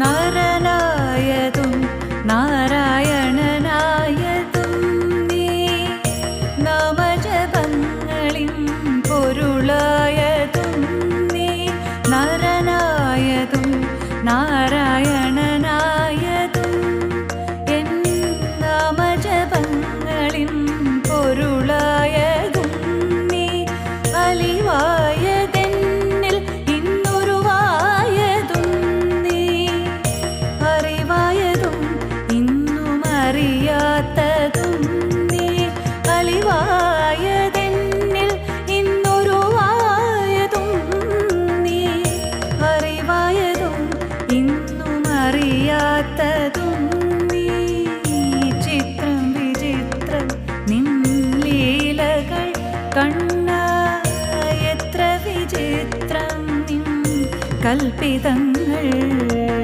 നരനായതും നാരായണനായതും നീ നാമജപങ്ങളിൻ പൊരുളായതും നീ നരനായതും നാരായണനായതും എൻ നാമജപങ്ങളിൻ പൊരുളായതും നീ അലിവായതെന്നിൽ ഇന്നുരുവായതും നീ അറിവായതും ഇന്നും അറിയാത്തതും നീ അലിവായതെന്നിൽ ഇന്നുരുവായതും നീ അറിവായതും ഇന്നും അറിയാത്തതും നീ ചിത്രം വിചിത്രം നിൻ ലീലകൾ കണ്ണ എത്ര വിചിത്രം നിൻ കൽപ്പിതങ്ങൾ